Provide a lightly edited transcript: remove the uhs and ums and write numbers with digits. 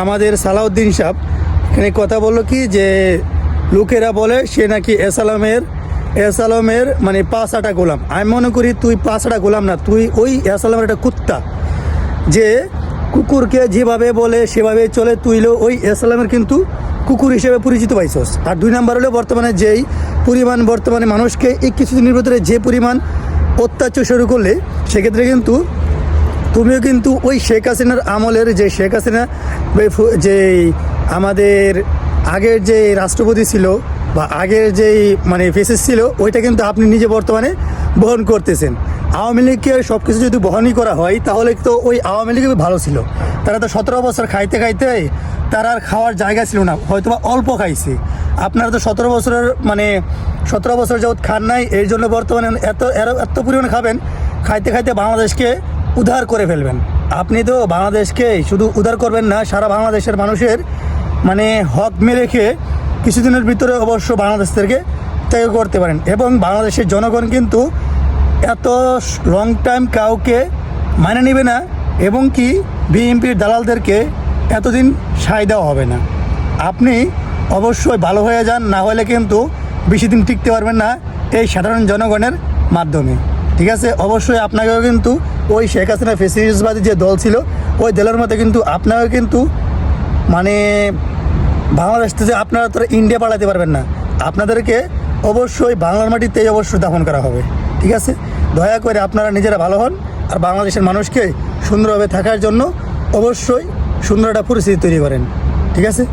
আমাদের সালাউদ্দিন সাহেব এখানে কথা বললো কি যে লোকেরা বলে সে নাকি এসালামের মানে 5 গোলাম। আমি মনে করি তুই 5 গোলাম না, তুই ওই এসালামের একটা কুত্তা, যে কুকুরকে যেভাবে বলে সেভাবে চলে, তুইও ওই এসালামের কিন্তু কুকুর হিসেবে পরিচিত পাইছস। আর 2 নাম্বার হলো বর্তমানে যেই পরিমাণ বর্তমানে মানুষকে এই কিছুদিনের ভিতরে যে পরিমাণ অত্যাচার শুরু করলে, সেক্ষেত্রে কিন্তু তুমিও কিন্তু ওই শেখ হাসিনার আমলের যে শেখ হাসিনা যে আমাদের আগের যে রাষ্ট্রপতি ছিল বা আগের যেই মানে ফেসেস ছিল, ওইটা কিন্তু আপনি নিজে বর্তমানে বহন করতেছেন। আওয়ামী লীগকে সব কিছু যদি বহনই করা হয় তাহলে তো ওই আওয়ামী লীগ ভালো ছিল। তারা তো 17 বছর খাইতে খাইতে তার আর খাওয়ার জায়গা ছিল না, হয়তো বা অল্প খাইছে। আপনারা তো 17 বছর যাবৎ খান নাই, এর জন্য বর্তমানে এত পরিমাণে খাবেন, খাইতে খাইতে বাংলাদেশকে উদ্ধার করে ফেলবেন। আপনি তো বাংলাদেশকে শুধু উদ্ধার করবেন না, সারা বাংলাদেশের মানুষের মানে হক মেরে কিছুদিনের ভিতরে অবশ্য বাংলাদেশ থেকে ত্যাগ করতে পারেন। এবং বাংলাদেশের জনগণ কিন্তু এত লং টাইম কাউকে মানে নেবে না, এবং কি বিএনপির দালালদেরকে এতদিন সায় দেওয়া হবে না। আপনি অবশ্যই ভালো হয়ে যান, না হলে কিন্তু বেশি দিন টিকতে পারবেন না এই সাধারণ জনগণের মাধ্যমে। ঠিক আছে, অবশ্যই আপনাকেও কিন্তু ওই শেখ হাসিনা ফেসিলিস্টবাদী যে দল ছিল, ওই দলের মধ্যে কিন্তু আপনাকেও কিন্তু মানে বাংলাদেশ থেকে আপনারা তো ইন্ডিয়া পালাতে পারবেন না, আপনাদেরকে অবশ্যই বাংলার মাটিতেই অবশ্যই দাফন করা হবে। ঠিক আছে, দয়া করে আপনারা নিজেরা ভালো হন, আর বাংলাদেশের মানুষকে সুন্দরভাবে থাকার জন্য অবশ্যই সুন্দর একটা পরিস্থিতি তৈরি করেন। ঠিক আছে।